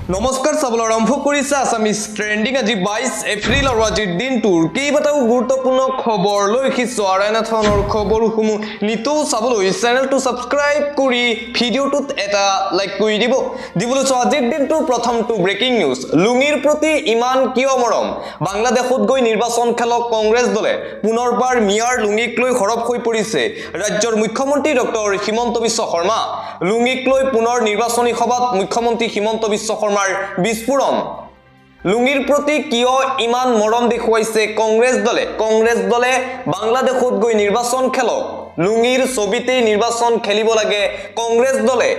নমস্কাৰ চাবলৈ আৰম্ভ কৰিছে আছামিজ ট্ৰেন্ডিং আজি 22 এপ্ৰিল আৰু আজিৰ দিনটোৰ কেইবাটাও গুৰুত্বপূৰ্ণ খবৰ লৈ আহিছোঁ আৰু এনেধৰণৰ খবৰসমূহ নিতৌ চাবলৈ চেনেলটো ছাবস্ক্ৰাইব কৰি ভিডিঅ'টোত এটা লাইক কৰি দিবলৈ আজিৰ দিনটোৰ প্ৰথমটো ব্ৰেকিং নিউজ লুঙিৰ প্ৰতি ইমান কিয় মৰম বাংলাদেশত গৈ নিৰ্বাচন খেলক কংগ্ৰেছ দলে পুনৰবাৰ মিয়াৰ লুঙিক লৈ হৰপ হৈ পৰিছে ৰাজ্যৰ মুখ্যমন্ত্ৰী ডক্টৰ হিমন্ত বিশ্ব শৰ্মা লুঙিক লৈ পুনৰ নিৰ্বাচনী সভাত মুখ্যমন্ত্ৰী হিমন্ত বিশ্ব শৰ্মাৰ বিস্ফোৰণ লুঙিৰ প্ৰতি কিয় ইমান মৰম দেখুৱাইছে কংগ্ৰেছ দলে বাংলাদেশত গৈ নিৰ্বাচন খেলক লুঙিৰ ছবিতেই নিৰ্বাচন খেলিব লাগে কংগ্ৰেছ দলে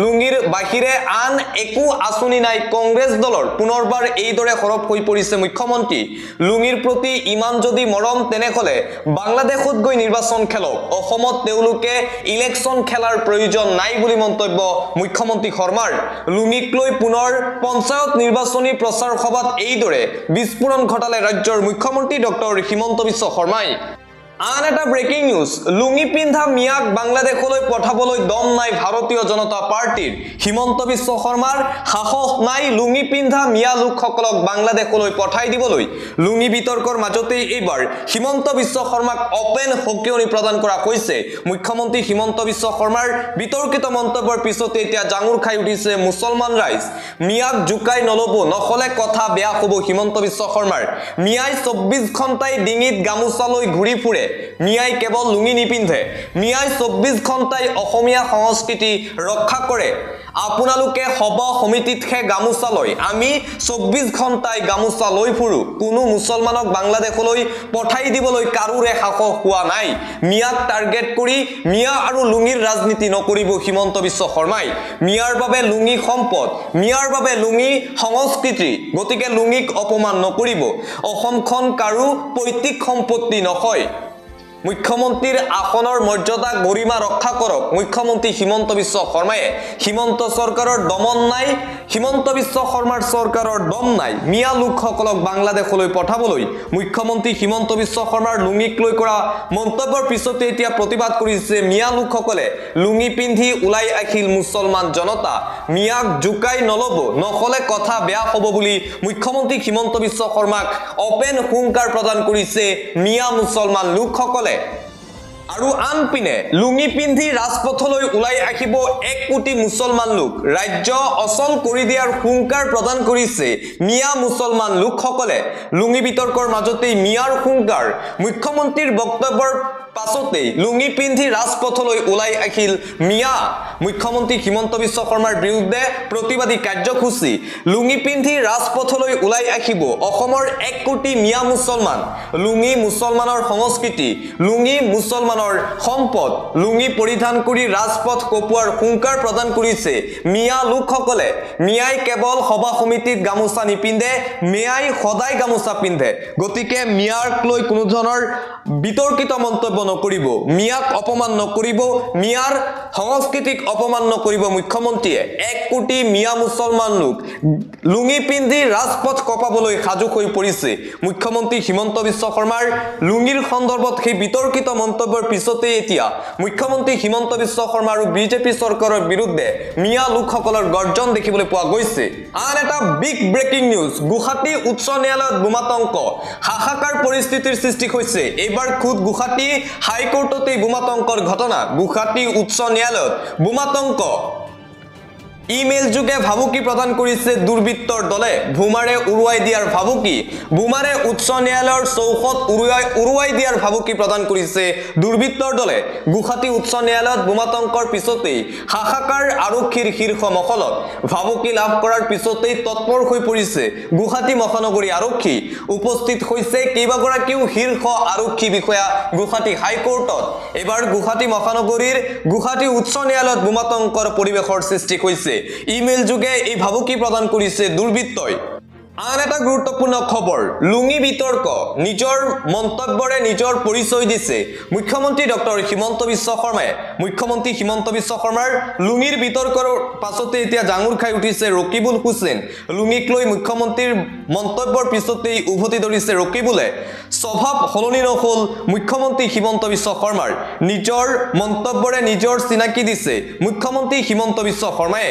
লুঙিৰ বাহিৰে আন একো আঁচনি নাই কংগ্ৰেছ দলৰ পুনৰবাৰ এইদৰে হৰপ হৈ পৰিছে মুখ্যমন্ত্ৰী লুঙিৰ প্ৰতি ইমান যদি মৰম তেনেহলে বাংলাদেশত গৈ নিৰ্বাচন খেলক অসমত তেওঁলোকে ইলেকশ্যন খেলাৰ প্ৰয়োজন নাই বুলি মন্তব্য মুখ্যমন্ত্ৰী শৰ্মাৰ লুঙিক লৈ পুনৰ পঞ্চায়ত নিৰ্বাচনী প্ৰচাৰ সভাত এইদৰে বিস্ফোৰণ ঘটালে ৰাজ্যৰ মুখ্যমন্ত্ৰী ডক্টৰ হিমন্ত বিশ্ব শৰ্মাই আন এটা ব্ৰেকিং নিউজ লুঙি পিন্ধা মিয়াক বাংলাদেশলৈ পঠাবলৈ দম নাই ভাৰতীয় জনতা পাৰ্টিৰ হিমন্ত বিশ্ব শৰ্মাৰ সাহস নাই লুঙি পিন্ধা মিয়া লোকসকলক বাংলাদেশলৈ পঠাই দিবলৈ লুঙি বিতৰ্কৰ মাজতেই এইবাৰ হিমন্ত বিশ্ব শৰ্মাক অপেন সকিয়নি প্ৰদান কৰা হৈছে মুখ্যমন্ত্ৰী হিমন্ত বিশ্ব শৰ্মাৰ বিতৰ্কিত মন্তব্যৰ পিছতে এতিয়া জাঙুৰ খাই উঠিছে মুছলমান ৰাইজ মিয়াক জুকাই নলব নহলে কথা বেয়া হ'ব হিমন্ত বিশ্ব শৰ্মাৰ মিয়াই 24 ঘণ্টাই ডিঙিত গামোচা লৈ ঘূৰি ফুৰে মিয়াই কেৱল লুঙি নিপিন্ধে মিয়াই 24 ঘণ্টাই অসমীয়া সংস্কৃতি ৰক্ষা কৰে আপোনালোকে সভা সমিতিতহে গামোচা লয় আমি 24 ঘণ্টাই গামোচা লৈ ফুৰো কোনো মুছলমানক বাংলাদেশলৈ পঠাই দিবলৈ কাৰোৰে সাহস হোৱা নাই মিয়াক টাৰ্গেট কৰি মিয়া আৰু লুঙিৰ ৰাজনীতি নকৰিব হিমন্ত বিশ্ব শৰ্মাই মিয়াৰ বাবে লুঙি সম্পদ মিয়াৰ বাবে লুঙি সংস্কৃতি গতিকে লুঙিক অপমান নকৰিব অসমখন কাৰো পৈতৃক সম্পত্তি নহয় মুখ্যমন্ত্ৰীৰ আসনৰ মৰ্যাদা গৰিমা ৰক্ষা কৰক মুখ্যমন্ত্ৰী হিমন্ত বিশ্ব শৰ্মাই হিমন্ত চৰকাৰৰ দমন নাই হিমন্ত বিশ্ব শৰ্মাৰ চৰকাৰৰ দম নাই মিয়া লোকসকলক বাংলাদেশলৈ পঠাবলৈ মুখ্যমন্ত্ৰী হিমন্ত বিশ্ব শৰ্মাৰ লুঙিক লৈ কৰা মন্তব্যৰ পিছতে এতিয়া প্ৰতিবাদ কৰিছে মিয়া লোকসকলে লুঙি পিন্ধি ওলাই আহিল মুছলমান জনতা মিয়াক জুকাই নলব নহলে কথা বেয়া হ'ব বুলি মুখ্যমন্ত্ৰী হিমন্ত বিশ্ব শৰ্মাক অপেন হুংকাৰ প্ৰদান কৰিছে মিয়া মুছলমান লোকসকলে আৰু আনপিনে লুঙি পিন্ধি ৰাজপথলৈ ওলাই আহিব 1 কোটি মুছলমান লোক ৰাজ্য অচল কৰি দিয়াৰ হুংকাৰ প্ৰদান কৰিছে মিয়া মুছলমান লোকসকলে লুঙি বিতৰ্কৰ মাজতেই মিয়াৰ হুংকাৰ মুখ্যমন্ত্ৰীৰ বক্তব্যৰ পাছতেই লুঙি পিন্ধি ৰাজপথলৈ ওলাই আহিল মিয়া মুখ্যমন্ত্ৰী হিমন্ত বিশ্ব শৰ্মাৰ বিৰুদ্ধে প্ৰতিবাদী কাৰ্যসূচী লুঙি পিন্ধি ৰাজপথলৈ ওলাই আহিব অসমৰ 1 কোটি মিয়া মুছলমান লুঙি মুছলমানৰ সংস্কৃতি লুঙি মুছলমানৰ সম্পদ লুঙি পৰিধান কৰি ৰাজপথ কপোৱাৰ হুংকাৰ প্ৰদান কৰিছে মিয়া লোকসকলে মিয়াই কেৱল সভা সমিতিত গামোচা নিপিন্ধে মিয়াই সদায় গামোচা পিন্ধে গতিকে মিয়াক লৈ কোনো ধৰণৰ বিতৰ্কিত মন্তব্য নকৰিব মিয়াক অপমান নকৰিব মিয়াৰ সংস্কৃতিক অপমান নকৰিব মুখ্যমন্ত্ৰীয়ে 1 কোটি মিয়া মুছলমান লোক লুঙি পিন্ধি ৰাজপথ কপাবলৈ সাজু হৈ পৰিছে মুখ্যমন্ত্ৰী হিমন্ত বিশ্ব শৰ্মাৰ লুঙিৰ সন্দৰ্ভত সেই বিতৰ্কিত মন্তব্যৰ পিছতে এতিয়া মুখ্যমন্ত্ৰী হিমন্ত বিশ্ব শৰ্মা আৰু বিজেপি চৰকাৰৰ বিৰুদ্ধে মিয়া লোকসকলৰ গৰ্জন দেখিবলৈ পোৱা গৈছে আন এটা বিগ ব্ৰেকিং নিউজ গুৱাহাটী উচ্চ ন্যায়ালয়ত বোমাতংক হাহাকাৰ পৰিস্থিতিৰ সৃষ্টি হৈছে এইবাৰ খুদ গুৱাহাটী হাইকোৰ্টতে বোমাতংকৰ ঘটনা গুৱাহাটী উচ্চ ন্যায়ালয়ত বোমাতংক ইমেইল যোগে ভাবুকি প্ৰদান কৰিছে দুৰ্বৃত্তৰ দলে ভুমাৰে উৰুৱাই দিয়াৰ ভাবুকি ভুমাৰে উচ্চ ন্যায়ালয়ৰ চৌহদ উৰুৱাই দিয়াৰ ভাবুকি প্ৰদান কৰিছে দুৰ্বৃত্তৰ দলে গুৱাহাটী উচ্চ ন্যায়ালয়ত বোমাতংকৰ পিছতেই হাহাকাৰ আৰক্ষীৰ শীৰ্ষ মহলত ভাবুকি লাভ কৰাৰ পিছতেই তৎপৰ হৈ পৰিছে গুৱাহাটী মহানগৰী আৰক্ষী উপস্থিত হৈছে কেইবাগৰাকীও শীৰ্ষ আৰক্ষী বিষয়া গুৱাহাটী হাইকোৰ্টত এবাৰ গুৱাহাটী মহানগৰীৰ গুৱাহাটী উচ্চ ন্যায়ালয়ত বোমাতংকৰ পৰিৱেশৰ সৃষ্টি হৈছে ইমেইল যোগে এই ভাবুকি প্ৰদান কৰিছে দুৰ্বৃত্তই আন এটা গুৰুত্বপূৰ্ণ খবৰ লুঙি বিতৰ্ক নিজৰ মন্তব্যৰে নিজৰ পৰিচয় দিছে মুখ্যমন্ত্ৰী ডক্টৰ হিমন্ত বিশ্ব শৰ্মাই মুখ্যমন্ত্ৰী হিমন্ত বিশ্ব শৰ্মাৰ লুঙিৰ বিতৰ্কৰ পাছতে এতিয়া জাঙুৰ খাই উঠিছে ৰকিবুল হুছেইন লুঙিক লৈ মুখ্যমন্ত্ৰীৰ মন্তব্যৰ পিছতেই উভতি ধৰিছে ৰকিবুলে স্বভাৱ সলনি নহল মুখ্যমন্ত্ৰী হিমন্ত বিশ্ব শৰ্মাৰ নিজৰ মন্তব্যৰে নিজৰ চিনাকি দিছে মুখ্যমন্ত্ৰী হিমন্ত বিশ্ব শৰ্মাই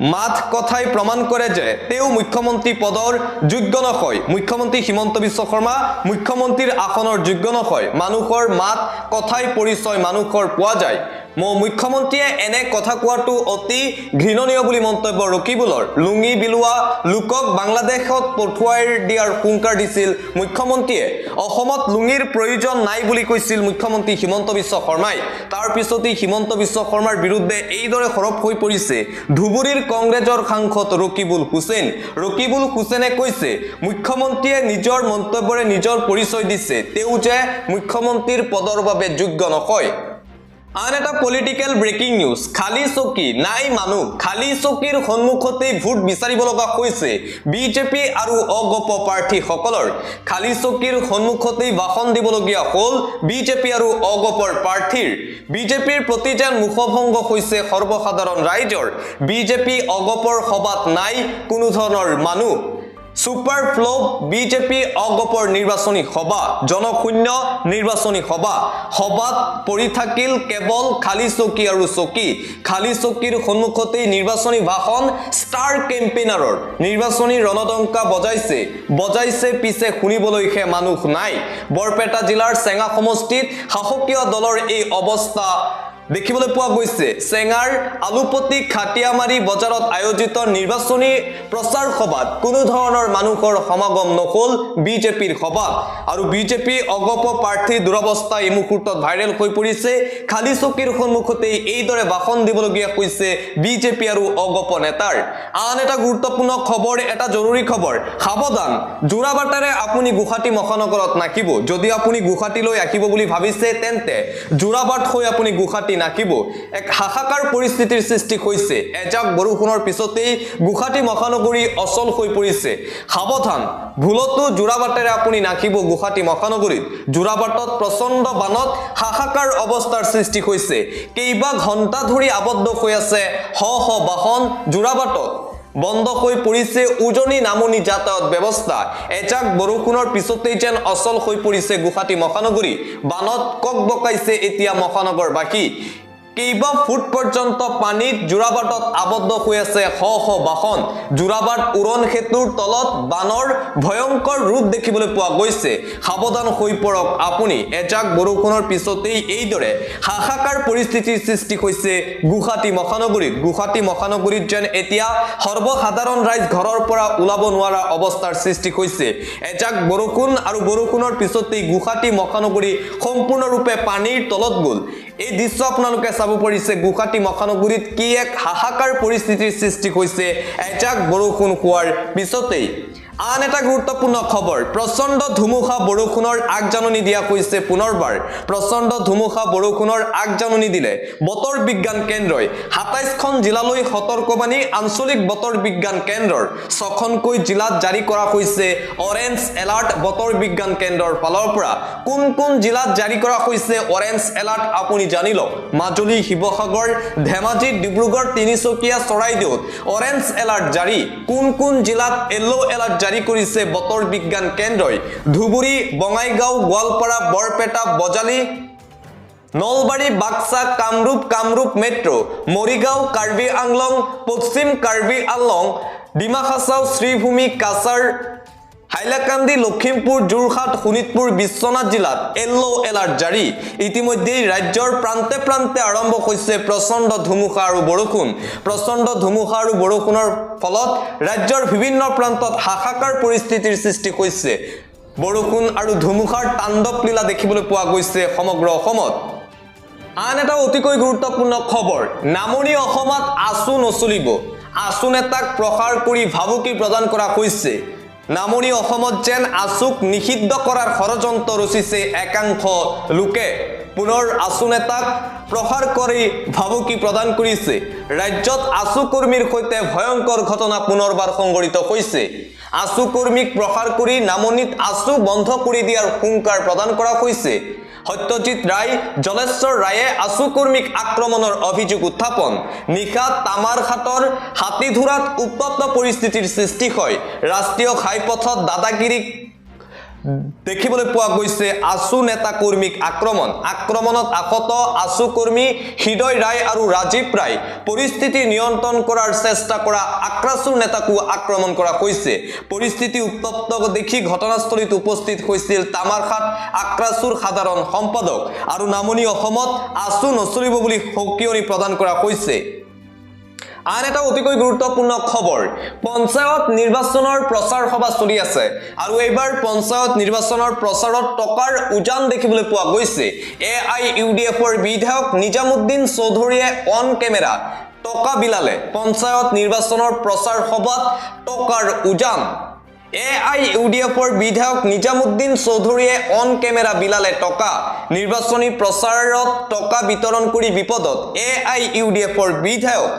মাত কথাই প্ৰমাণ কৰে যে তেও মুখ্যমন্ত্ৰী পদৰ যোগ্য নহয় মুখ্যমন্ত্ৰী হিমন্ত বিশ্ব শৰ্মা মুখ্যমন্ত্ৰীৰ আসনৰ যোগ্য নহয় মানুহৰ মাত কথাই পৰিচয় মানুহৰ পোৱা যায় মুখ্যমন্ত্ৰীয়ে এনে কথা কোৱাটো অতি ঘৃণনীয় বুলি মন্তব্য ৰকিবুলৰ লুঙি বিলুৱা লোকক বাংলাদেশত পঠুৱাই দিয়াৰ হুংকাৰ দিছিল মুখ্যমন্ত্ৰীয়ে অসমত লুঙিৰ প্ৰয়োজন নাই বুলি কৈছিল মুখ্যমন্ত্ৰী হিমন্ত বিশ্ব শৰ্মাই তাৰ পিছতেই হিমন্ত বিশ্ব শৰ্মাৰ বিৰুদ্ধে এইদৰে সৰব হৈ পৰিছে ধুবুৰীৰ কংগ্ৰেছৰ সাংসদ ৰকিবুল হুছেইনে কৈছে মুখ্যমন্ত্ৰীয়ে নিজৰ মন্তব্যৰে নিজৰ পৰিচয় দিছে তেও যে মুখ্যমন্ত্ৰীৰ পদৰ বাবে যোগ্য নহয় আন এটা পলিটিক্যাল ব্ৰেকিং নিউজ খালি চকী নাই মানুহ খালি চকীৰ সন্মুখতে ভোট বিচাৰিব লগা হৈছে বিজেপি আৰু অগপ প্ৰাৰ্থীসকলৰ খালি চকীৰ সন্মুখতে ভাষণ দিবলগীয়া হ'ল বিজেপি আৰু অগপৰ প্ৰাৰ্থীৰ বিজেপিৰ প্ৰতি যেন মুখভংগ হৈছে সৰ্বসাধাৰণ ৰাইজৰ বিজেপি অগপৰ সভাত নাই কোনো ধৰণৰ মানুহ সুপাৰ ফ্লো বিজেপি অগপৰ নিৰ্বাচনী সভা জনশূন্য নিৰ্বাচনী সভাত পৰি থাকিল কেৱল খালি চকী আৰু চকী খালি চকীৰ সন্মুখতেই নিৰ্বাচনী ভাষণ ষ্টাৰ কেম্পেইনাৰৰ নিৰ্বাচনী ৰণদংকা বজাইছে পিছে শুনিবলৈহে মানুহ নাই বৰপেটা জিলাৰ চেঙা সমষ্টিত শাসকীয় দলৰ এই অৱস্থা দেখিবলৈ পোৱা গৈছে চেঙাৰ আলুপতি খাটিয়ামাৰী বজাৰত আয়োজিত নিৰ্বাচনী প্ৰচাৰ সভাত কোনো ধৰণৰ মানুহৰ সমাগম নহল বিজেপিৰ সভাত আৰু বিজেপি অগপ প্ৰাৰ্থী দুৰৱস্থা এই মুহূৰ্তত ভাইৰেল হৈ পৰিছে খালি চকীৰ সন্মুখতে এইদৰে ভাষণ দিবলগীয়া হৈছে বিজেপি আৰু অগপ নেতাৰ আন এটা গুৰুত্বপূৰ্ণ খবৰ এটা জৰুৰী খবৰ সাৱধান জোৰাবাটেৰে আপুনি গুৱাহাটী মহানগৰত নাকিব যদি আপুনি গুৱাহাটীলৈ আহিব বুলি ভাবিছে তেন্তে জোৰাবাট হৈ আপুনি গুৱাহাটী নাকিব এক হাহাকাৰ পৰিস্থিতিৰ সৃষ্টি হৈছে এজাক বৰষুণৰ পিছতেই গুৱাহাটী মহানগৰী অচল হৈ পৰিছে সাৱধান ভুলতো জোৰাবাটেৰে আপুনি নাকিব গুৱাহাটী মহানগৰীত জোৰাবাটত প্ৰচণ্ড বানত হাহাকাৰ অৱস্থাৰ সৃষ্টি হৈছে কেইবা ঘণ্টা ধৰি আবদ্ধ হৈ আছে হ বাহন জোৰাবাটত বন্ধ হৈ পৰিছে উজনি নামনি যাতায়াত ব্যৱস্থা এজাক বৰষুণৰ পিছতেই যেন অচল হৈ পৰিছে গুৱাহাটী মহানগৰী বানত কক বকাইছে এতিয়া মহানগৰবাসী কেইবা ফুট পৰ্যন্ত পানীত জোৰাবাটত আবদ্ধ হৈ আছে হ বাহন জোৰাবাট উৰণ সেতুৰ তলত বানৰ ভয়ংকৰ ৰূপ দেখিবলৈ পোৱা গৈছে সাৱধান হৈ পৰক আপুনি এজাক বৰষুণৰ পিছতেই এইদৰে হাহাকাৰ পৰিস্থিতিৰ সৃষ্টি হৈছে গুৱাহাটী মহানগৰীত যেন এতিয়া সৰ্বসাধাৰণ ৰাইজ ঘৰৰ পৰা ওলাব নোৱাৰা অৱস্থাৰ সৃষ্টি হৈছে এজাক বৰষুণ আৰু বৰষুণৰ পিছতেই গুৱাহাটী মহানগৰী সম্পূৰ্ণৰূপে পানীৰ তলত গ'ল এই দৃশ্য আপোনালোকে চাব পৰিছে গুৱাহাটী মহানগৰীত কি এক হাহাকাৰ পৰিস্থিতিৰ সৃষ্টি হৈছে এজাক বৰষুণ হোৱাৰ পিছতেই আন এটা গুৰুত্বপূৰ্ণ খবৰ প্ৰচণ্ড ধুমুহা বৰষুণৰ আগজাননী দিয়া হৈছে পুনৰবাৰ প্ৰচণ্ড ধুমুহা বৰষুণৰ আগজাননী দিলে বতৰ বিজ্ঞান কেন্দ্ৰই ২৭খন জিলালৈ সতৰ্কবাণী আঞ্চলিক বতৰ বিজ্ঞান কেন্দ্ৰৰ ৬খনকৈ জিলাত জাৰি কৰা হৈছে অৰেঞ্জ এলাৰ্ট বতৰ বিজ্ঞান কেন্দ্ৰৰ ফালৰ পৰা কোন জিলাত জাৰি কৰা হৈছে অৰেঞ্জ এলাৰ্ট আপুনি জানি লওক মাজুলী শিৱসাগৰ ধেমাজি ডিব্ৰুগড় তিনিচুকীয়া চৰাইদেউত অৰেঞ্জ এলাৰ্ট জাৰি কোন জিলাত য়েলো এলাৰ্ট জাৰি কৰিছে বতৰ বিজ্ঞান কেন্দ্ৰই ধুবুৰী বঙাইগাঁও গোৱালপাৰা বৰপেটা বজালী নলবাৰী বাক্সা কামৰূপ মেট্ৰো মৰিগাঁও কাৰ্বি আংলং পশ্চিম কাৰ্বি আংলং ডিমা হাছাও শ্ৰীভূমি কাছাৰ হাইলাকান্দি লখিমপুৰ যোৰহাট শোণিতপুৰ বিশ্বনাথ জিলাত য়েলো এলাৰ্ট জাৰি ইতিমধ্যে ৰাজ্যৰ প্ৰান্তে আৰম্ভ হৈছে প্ৰচণ্ড ধুমুহা আৰু বৰষুণৰ ফলত ৰাজ্যৰ বিভিন্ন প্ৰান্তত হাহাকাৰ পৰিস্থিতিৰ সৃষ্টি হৈছে বৰষুণ আৰু ধুমুহাৰ তাণ্ডৱ লীলা দেখিবলৈ পোৱা গৈছে সমগ্ৰ অসমত আন এটা অতিকৈ গুৰুত্বপূৰ্ণ খবৰ নামনি অসমত আসু নচলিব আসু নেতাক প্ৰসাৰ কৰি ভাবুকি প্ৰদান কৰা হৈছে নামনি অসমত যেন আসুক নিষিদ্ধ কৰাৰ ষড়যন্ত্ৰ ৰচিছে একাংশ লোকে পুনৰ আসু নেতাক প্ৰসাৰ কৰি ভাবুকি প্ৰদান কৰিছে ৰাজ্যত আসু কৰ্মীৰ সৈতে ভয়ংকৰ ঘটনা পুনৰবাৰ সংঘটিত হৈছে আসু কৰ্মীক প্ৰসাৰ কৰি নামনিত আসু বন্ধ কৰি দিয়াৰ হুংকাৰ প্ৰদান কৰা হৈছে সত্যজিৎ ৰায় জলেশ্বৰ ৰায়ে আসু কৰ্মীক আক্ৰমণৰ অভিযোগ উত্থাপন নিশা তামাৰঘাটৰ হাতীধুৰাত উত্তপ্ত পৰিস্থিতিৰ সৃষ্টি হয় ৰাষ্ট্ৰীয় ঘাইপথত দাদাগিৰি দেখিবলৈ পোৱা গৈছে আসু নেতা কৰ্মীক আক্ৰমণত আহত আসু কৰ্মী হৃদয় ৰায় আৰু ৰাজীৱ ৰায় পৰিস্থিতি নিয়ন্ত্ৰণ কৰাৰ চেষ্টা কৰা আক্ৰাসুৰ নেতাকো আক্ৰমণ কৰা হৈছে পৰিস্থিতি উত্তপ্ত দেখি ঘটনাস্থলীত উপস্থিত হৈছিল তামাৰখাট আক্ৰাসুৰ সাধাৰণ সম্পাদক আৰু নামনি অসমত আসু নচলিব বুলি সকিয়নি প্ৰদান কৰা হৈছে আন এটা অতিকৈ গুৰুত্বপূৰ্ণ খবৰ পঞ্চায়ত নিৰ্বাচনৰ প্ৰচাৰ সভা চলি আছে আৰু এইবাৰ পঞ্চায়ত নিৰ্বাচনৰ প্ৰচাৰত টকাৰ উজান দেখিবলৈ পোৱা গৈছে AIUDFৰ বিধায়ক নিজামুদ্দিন চৌধুৰীয়ে অন কেমেৰা টকা বিলালে পঞ্চায়ত নিৰ্বাচনৰ প্ৰচাৰ সভাত টকাৰ উজান AIUDFৰ বিধায়ক নিজামুদ্দিন চৌধুৰীয়ে অন কেমেৰা বিলালে টকা নিৰ্বাচনী প্ৰচাৰত টকা বিতৰণ কৰি বিপদত AIUDFৰ বিধায়ক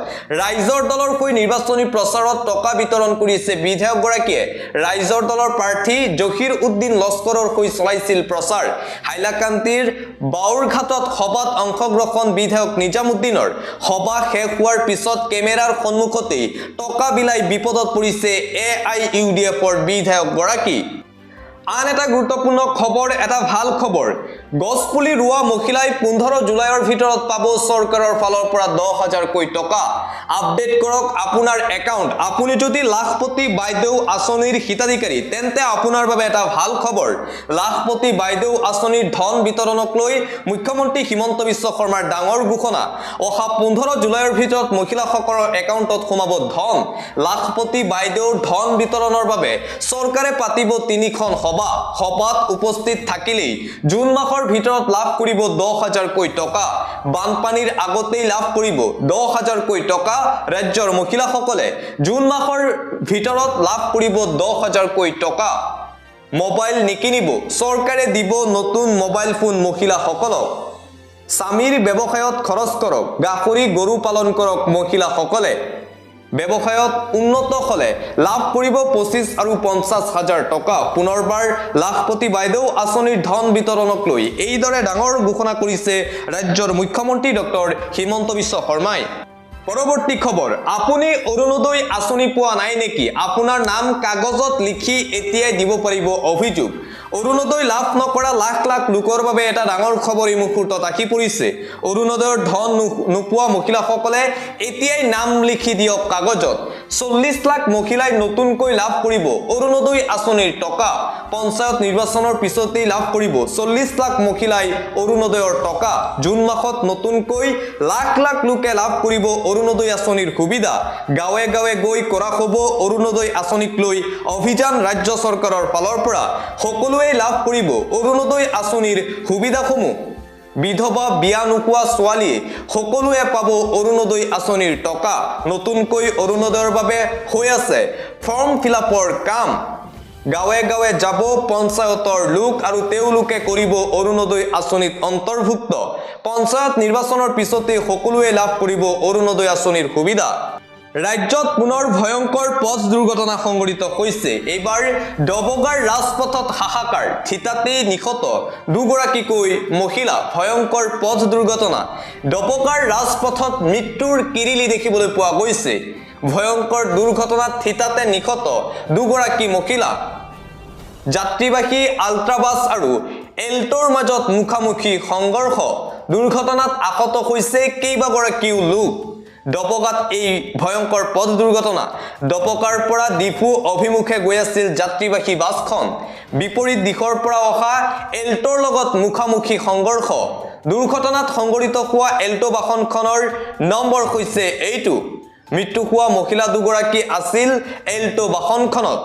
ৰাইজৰ দলৰ হৈ নিৰ্বাচনী প্ৰচাৰত টকা বিতৰণ কৰিছে বিধায়ক গৰাকীয়ে ৰাইজৰ দলৰ প্ৰাৰ্থী জহিৰ উদ্দিন লস্কৰৰ হৈ চলাইছিল প্ৰচাৰ হাইলাকান্তিৰ বাউৰঘাটত সভাত অংশগ্ৰহণ বিধায়ক নিজামুদ্দিনৰ সভা শেষ হোৱাৰ পিছত কেমেৰাৰ সন্মুখতেই টকা বিলাই বিপদত পৰিছে AIUDFৰ বিধায়ক গৰাকী আন এটা গুৰুত্বপূৰ্ণ খবৰ এটা ভাল খবৰ গছপুলি ৰোৱা মহিলাই 15 জুলাইৰ ভিতৰত পাব চৰকাৰৰ ফালৰ পৰা 10,000 কোটি টকা আপডেট কৰক আপোনাৰ একাউণ্ট আপুনি যদি লাখপতি বাইদেউ আঁচনিৰ হিতাধিকাৰী তেন্তে আপোনাৰ বাবে এটা ভাল খবৰ লাখপতি বাইদেউ আঁচনিৰ ধন বিতৰণক লৈ মুখ্যমন্ত্ৰী হিমন্ত বিশ্ব শৰ্মাৰ ডাঙৰ ঘোষণা অহা 15 জুলাইৰ ভিতৰত মহিলাসকলৰ একাউণ্টত সোমাব ধন লাখপতি বাইদেউৰ ধন বিতৰণৰ বাবে চৰকাৰে পাতিব 3খন সভাত উপস্থিত থাকিলেই জুন মাহৰ ভিতৰত লাভ কৰিব 10,000 কোটি টকা বানপানীৰ আগতেই লাভ কৰিব 10,000 কোটি টকা ৰাজ্যৰ মহিলাসকলে জুন মাহৰ ভিতৰত লাভ কৰিব 10,000 কোটি টকা মোবাইল নিকিনিব চৰকাৰে দিব নতুন মোবাইল ফোন মহিলাসকলক স্বামীৰ ব্যৱসায়ত খৰচ কৰক গাখৰি গৰু পালন কৰক মহিলাসকলে ব্যৱসায়ত উন্নত হলে লাভ কৰিব 25 আৰু 50,000 টকা পুনৰবাৰ লাখপতি বাইদেউ আঁচনিৰ ধন বিতৰণক লৈ এইদৰে ডাঙৰ ঘোষণা কৰিছে ৰাজ্যৰ মুখ্যমন্ত্ৰী ডক্টৰ হিমন্ত বিশ্ব শৰ্মাই পৰৱৰ্তী খবৰ আপুনি অৰুণোদয় আঁচনি পোৱা নাই নেকি আপোনাৰ নাম কাগজত লিখি এতিয়াই দিব পাৰিব অভিযোগ অৰুণোদয় লাভ নকৰা লাখ লাখ লোকৰ বাবে এটা ডাঙৰ খবৰ এই মুহূৰ্তত আহি পৰিছে অৰুণোদয়ৰ ধন নোপোৱা মহিলাসকলে এতিয়াই নাম লিখি দিয়ক কাগজত 40 লাখ মহিলাই নতুনকৈ লাভ কৰিব অৰুণোদয় আঁচনিৰ টকা পঞ্চায়ত নিৰ্বাচনৰ পিছতেই লাভ কৰিব 40 লাখ মহিলাই অৰুণোদয়ৰ টকা জুন মাহত নতুনকৈ লাখ লাখ লোকে লাভ কৰিব অৰুণোদয় আঁচনিৰ সুবিধা গাঁৱে গাঁৱে গৈ কৰা হ'ব অৰুণোদয় আঁচনিক লৈ অভিযান ৰাজ্য চৰকাৰৰ ফালৰ পৰা সকলোৱে লাভ কৰিব অৰুণোদয় আঁচনিৰ সুবিধাসমূহ বিধৱা বিয়া নোপোৱা ছোৱালী সকলোৱে পাব অৰুণোদয় আঁচনিৰ টকা নতুনকৈ অৰুণোদয়ৰ বাবে হৈ আছে ফৰ্ম ফিলআপৰ কাম গাঁৱে গাঁৱে যাব পঞ্চায়তৰ লোক আৰু তেওঁলোকে কৰিব অৰুণোদয় আঁচনিত অন্তৰ্ভুক্ত পঞ্চায়ত নিৰ্বাচনৰ পিছতে সকলোৱে লাভ কৰিব অৰুণোদয় আঁচনিৰ সুবিধা ৰাজ্যত পুনৰ ভয়ংকৰ পথ দুৰ্ঘটনা সংঘটিত হৈছে এইবাৰ ডবগাৰ ৰাজপথত হাহাকাৰ থিতাতে নিখত দুগৰাকীকৈ মহিলা ভয়ংকৰ পথ দুৰ্ঘটনা ডবগাৰ ৰাজপথত মৃত্যুৰ কিৰিলি দেখিবলৈ পোৱা গৈছে ভয়ংকৰ দুৰ্ঘটনাত থিতাতে নিখত দুগৰাকী মহিলা যাত্ৰীবাহী আল্ট্ৰাবাছ আৰু এল্টোৰ মাজত মুখামুখি সংঘৰ্ষ দুৰ্ঘটনাত আহত হৈছে কেইবাগৰাকীও লোক ডবগাত এই ভয়ংকৰ পথ দুৰ্ঘটনা ডবকাৰ পৰা ডিফু অভিমুখে গৈ আছিল যাত্ৰীবাহী বাছখন বিপৰীত দিশৰ পৰা অহা এল্টোৰ লগত মুখামুখি সংঘৰ্ষ দুৰ্ঘটনাত সংঘটিত হোৱা এল্টো বাহনখনৰ নম্বৰ হৈছে এইটো মৃত্যু হোৱা মহিলা দুগৰাকী আছিল এল্টো বাহনখনত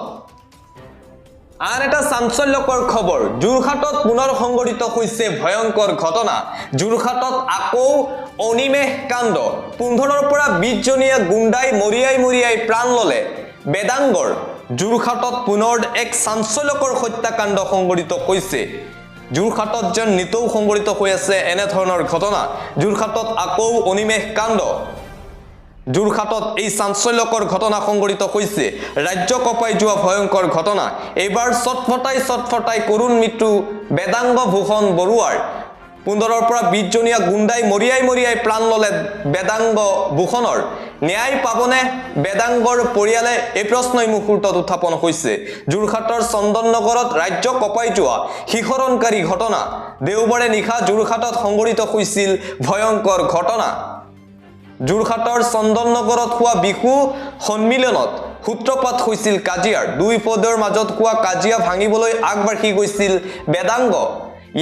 আন এটা চাঞ্চল্যকৰ খবৰ যোৰহাটত পুনৰ সংঘটিত হৈছে ভয়ংকৰ ঘটনা যোৰহাটত আকৌ অনিমেষ কাণ্ড 15ৰ পৰা 20 জনীয়া গুণ্ডাই মৰিয়াই প্ৰাণ ললে বেদাংগৰ যোৰহাটত পুনৰ এক চাঞ্চল্যকৰ হত্যাকাণ্ড সংঘটিত হৈছে যোৰহাটত যেন নিতৌ সংঘটিত হৈ আছে এনে ধৰণৰ ঘটনা যোৰহাটত আকৌ অনিমেষ কাণ্ড যোৰহাটত এই চাঞ্চল্যকৰ ঘটনা সংঘটিত হৈছে ৰাজ্য কপাই যোৱা ভয়ংকৰ ঘটনা এইবাৰ চটফটাই কৰুণ মৃত্যু বেদাংগ ভূষণ বৰুৱাৰ 15ৰ পৰা 20 জনীয়া গুণ্ডাই মৰিয়াই প্ৰাণ ললে বেদাংগ ভূষণৰ ন্যায় পাবনে বেদাংগৰ পৰিয়ালে এই প্ৰশ্নই মুহূৰ্তত উত্থাপন হৈছে যোৰহাটৰ চন্দননগৰত ৰাজ্য কপাই যোৱা শিহৰণকাৰী ঘটনা দেওবাৰে নিশা যোৰহাটত সংঘটিত হৈছিল ভয়ংকৰ ঘটনা যোৰহাটৰ চন্দননগৰত হোৱা বিহু সন্মিলনত সূত্ৰপাত হৈছিল কাজিয়াৰ দুই পদৰ মাজত হোৱা কাজিয়া ভাঙিবলৈ আগবাঢ়ি গৈছিল বেদাংগ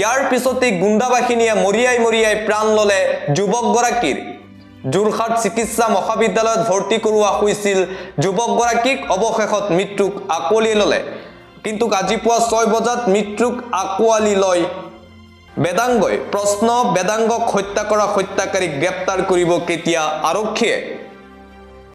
ইয়াৰ পিছতে গুণ্ডা বাহিনীয়ে মৰিয়াই প্ৰাণ ললে যুৱকগৰাকীৰ যোৰহাট চিকিৎসা মহাবিদ্যালয়ত ভৰ্তি কৰোৱা হৈছিল যুৱকগৰাকীক অৱশেষত মৃত্যুক আকোৱালি ললে কিন্তু আজি পুৱা 6 বজাত মৃত্যুক আকোৱালি লয় বেদাংগই প্ৰশ্ন বেদাংগক হত্যা কৰা হত্যাকাৰীক গ্ৰেপ্তাৰ কৰিব কেতিয়া আৰক্ষীয়ে